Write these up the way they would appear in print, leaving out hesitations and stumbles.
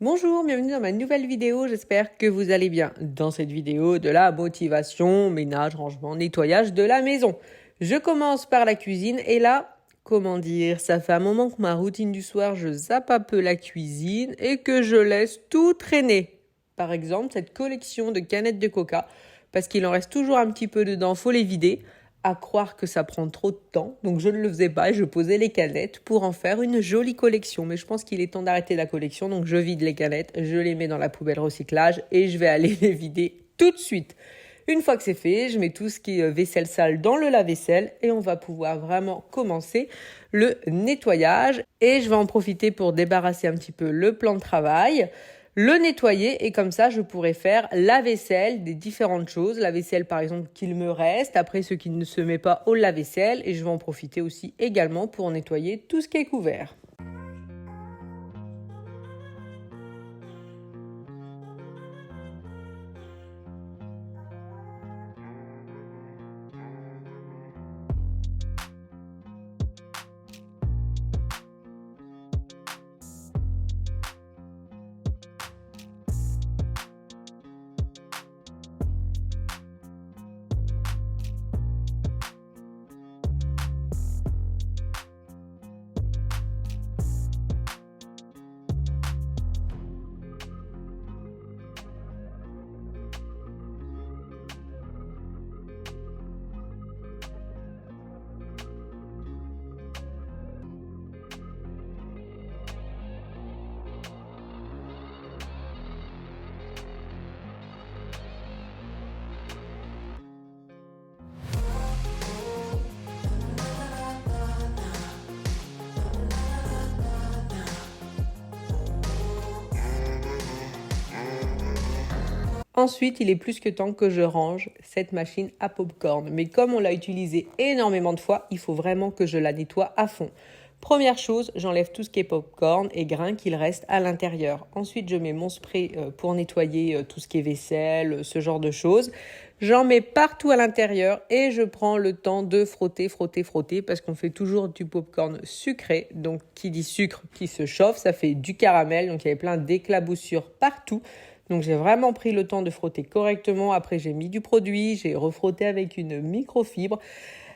Bonjour, bienvenue dans ma nouvelle vidéo, j'espère que vous allez bien. Dans cette vidéo, de la motivation, ménage, rangement, nettoyage de la maison. Je commence par la cuisine et là, comment dire, ça fait un moment que ma routine du soir, je zappe un peu la cuisine et que je laisse tout traîner. Par exemple, cette collection de canettes de coca, parce qu'il en reste toujours un petit peu dedans, faut les vider. À croire que ça prend trop de temps, donc je ne le faisais pas et je posais les canettes pour en faire une jolie collection. Mais je pense qu'il est temps d'arrêter la collection, donc je vide les canettes, je les mets dans la poubelle recyclage et je vais aller les vider tout de suite. Une fois que c'est fait, je mets tout ce qui est vaisselle sale dans le lave-vaisselle et on va pouvoir vraiment commencer le nettoyage. Et je vais en profiter pour débarrasser un petit peu le plan de travail, le nettoyer et comme ça je pourrai faire la vaisselle des différentes choses. La vaisselle par exemple qu'il me reste, après ce qui ne se met pas au lave-vaisselle et je vais en profiter aussi également pour nettoyer tout ce qui est couvert. Ensuite, il est plus que temps que je range cette machine à popcorn. Mais comme on l'a utilisée énormément de fois, il faut vraiment que je la nettoie à fond. Première chose, j'enlève tout ce qui est popcorn et grains qu'il reste à l'intérieur. Ensuite, je mets mon spray pour nettoyer tout ce qui est vaisselle, ce genre de choses. J'en mets partout à l'intérieur et je prends le temps de frotter, frotter, frotter parce qu'on fait toujours du popcorn sucré. Donc, qui dit sucre qui se chauffe, ça fait du caramel. Donc, il y avait plein d'éclaboussures partout. Donc j'ai vraiment pris le temps de frotter correctement. Après j'ai mis du produit, j'ai refrotté avec une microfibre.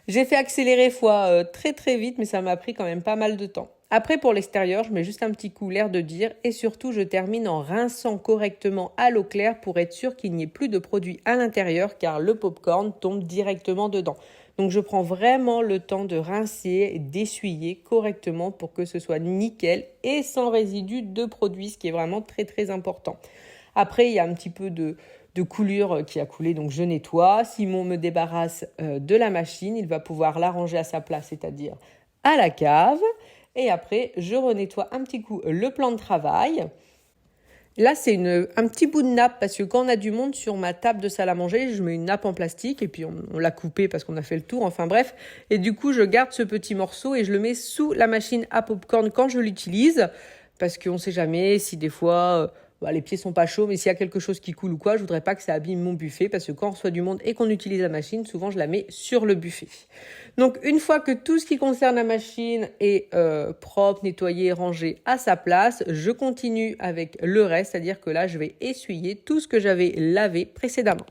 J'ai fait accélérer fois très très vite, mais ça m'a pris quand même pas mal de temps. Après pour l'extérieur, je mets juste un petit coup, l'air de dire, et surtout je termine en rinçant correctement à l'eau claire pour être sûr qu'il n'y ait plus de produit à l'intérieur car le popcorn tombe directement dedans. Donc je prends vraiment le temps de rincer et d'essuyer correctement pour que ce soit nickel et sans résidus de produit, ce qui est vraiment très très important. Après, il y a un petit peu de coulure qui a coulé, donc je nettoie. Simon me débarrasse de la machine, il va pouvoir la ranger à sa place, c'est-à-dire à la cave. Et après, je renettoie un petit coup le plan de travail. Là, c'est un petit bout de nappe parce que quand on a du monde sur ma table de salle à manger, je mets une nappe en plastique et puis on l'a coupée parce qu'on a fait le tour, enfin bref. Et du coup, je garde ce petit morceau et je le mets sous la machine à popcorn quand je l'utilise parce qu'on ne sait jamais si des fois les pieds sont pas chauds, mais s'il y a quelque chose qui coule ou quoi, je voudrais pas que ça abîme mon buffet parce que quand on reçoit du monde et qu'on utilise la machine, souvent je la mets sur le buffet. Donc une fois que tout ce qui concerne la machine est propre, nettoyé, rangé à sa place, je continue avec le reste, c'est-à-dire que là je vais essuyer tout ce que j'avais lavé précédemment.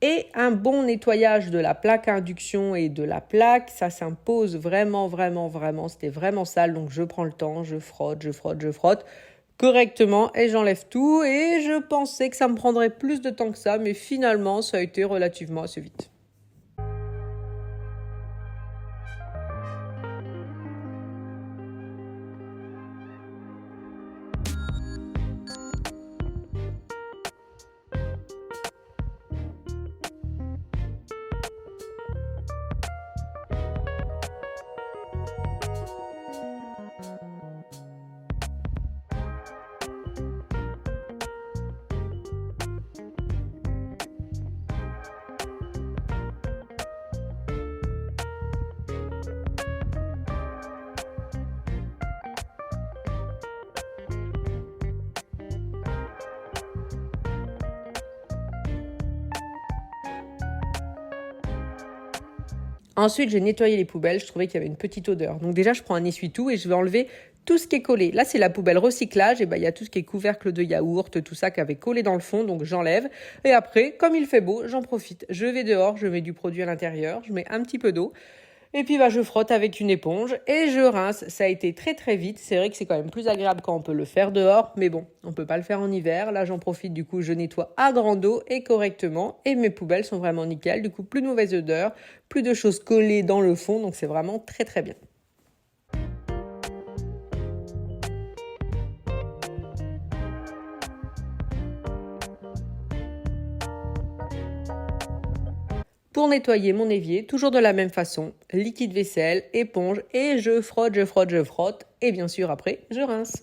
Et un bon nettoyage de la plaque à induction et de la plaque, ça s'impose vraiment, vraiment, vraiment. C'était vraiment sale, donc je prends le temps, je frotte, je frotte, je frotte correctement et j'enlève tout. Et je pensais que ça me prendrait plus de temps que ça, mais finalement, ça a été relativement assez vite. Ensuite, j'ai nettoyé les poubelles, je trouvais qu'il y avait une petite odeur. Donc déjà, je prends un essuie-tout et je vais enlever tout ce qui est collé. Là, c'est la poubelle recyclage, et ben il y a tout ce qui est couvercle de yaourt, tout ça qui avait collé dans le fond, donc j'enlève. Et après, comme il fait beau, j'en profite. Je vais dehors, je mets du produit à l'intérieur, je mets un petit peu d'eau. Et puis je frotte avec une éponge et je rince. Ça a été très très vite. C'est vrai que c'est quand même plus agréable quand on peut le faire dehors, mais bon, on peut pas le faire en hiver. Là, j'en profite, du coup, je nettoie à grande eau et correctement. Et mes poubelles sont vraiment nickel. Du coup, plus de mauvaise odeur, plus de choses collées dans le fond, donc c'est vraiment très très bien. Pour nettoyer mon évier, toujours de la même façon, liquide vaisselle, éponge, et je frotte, je frotte, je frotte. Et bien sûr, après, je rince.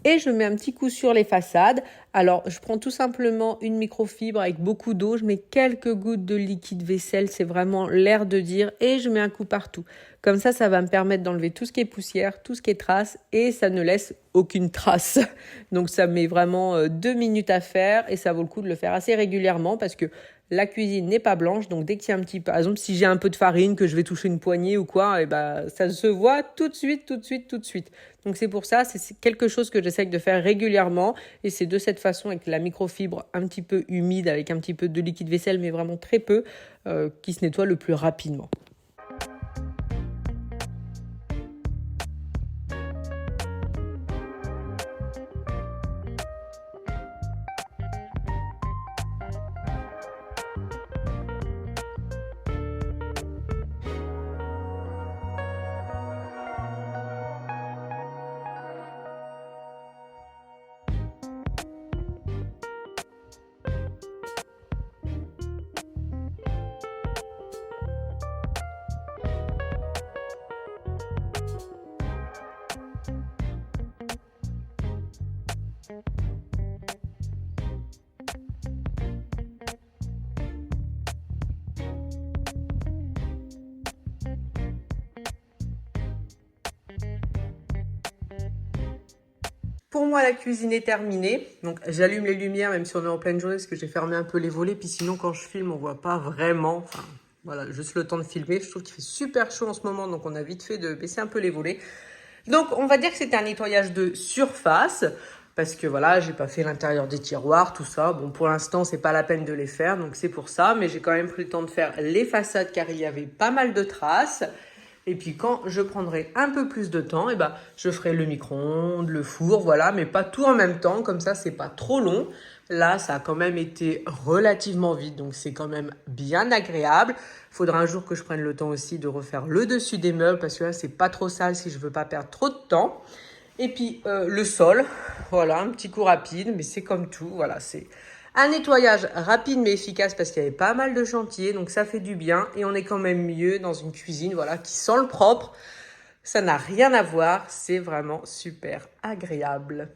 Et je mets un petit coup sur les façades. Alors, je prends tout simplement une microfibre avec beaucoup d'eau. Je mets quelques gouttes de liquide vaisselle. C'est vraiment l'air de dire. Et je mets un coup partout. Comme ça va me permettre d'enlever tout ce qui est poussière, tout ce qui est trace. Et ça ne laisse aucune trace. Donc, ça met vraiment 2 minutes à faire. Et ça vaut le coup de le faire assez régulièrement parce que la cuisine n'est pas blanche. Donc, dès qu'il y a un petit peu, par exemple, si j'ai un peu de farine, que je vais toucher une poignée ou quoi, et ça se voit tout de suite, tout de suite, tout de suite. Donc, c'est pour ça, c'est quelque chose que j'essaie de faire régulièrement. Et c'est de cette façon, avec la microfibre un petit peu humide, avec un petit peu de liquide vaisselle, mais vraiment très peu, qui se nettoie le plus rapidement. Pour moi, la cuisine est terminée. Donc, j'allume les lumières, même si on est en pleine journée, parce que j'ai fermé un peu les volets. Puis sinon, quand je filme, on voit pas vraiment. Enfin, voilà, juste le temps de filmer. Je trouve qu'il fait super chaud en ce moment, donc on a vite fait de baisser un peu les volets. Donc, on va dire que c'était un nettoyage de surface. Parce que voilà, j'ai pas fait l'intérieur des tiroirs, tout ça. Bon, pour l'instant, c'est pas la peine de les faire, donc c'est pour ça. Mais j'ai quand même pris le temps de faire les façades, car il y avait pas mal de traces. Et puis quand je prendrai un peu plus de temps, je ferai le micro-ondes, le four, voilà, mais pas tout en même temps, comme ça c'est pas trop long. Là, ça a quand même été relativement vite, donc c'est quand même bien agréable. Faudra un jour que je prenne le temps aussi de refaire le dessus des meubles, parce que là, c'est pas trop sale si je veux pas perdre trop de temps. Et puis le sol, voilà, un petit coup rapide, mais c'est comme tout, voilà, c'est un nettoyage rapide mais efficace parce qu'il y avait pas mal de chantier, donc ça fait du bien et on est quand même mieux dans une cuisine, voilà, qui sent le propre. Ça n'a rien à voir, c'est vraiment super agréable.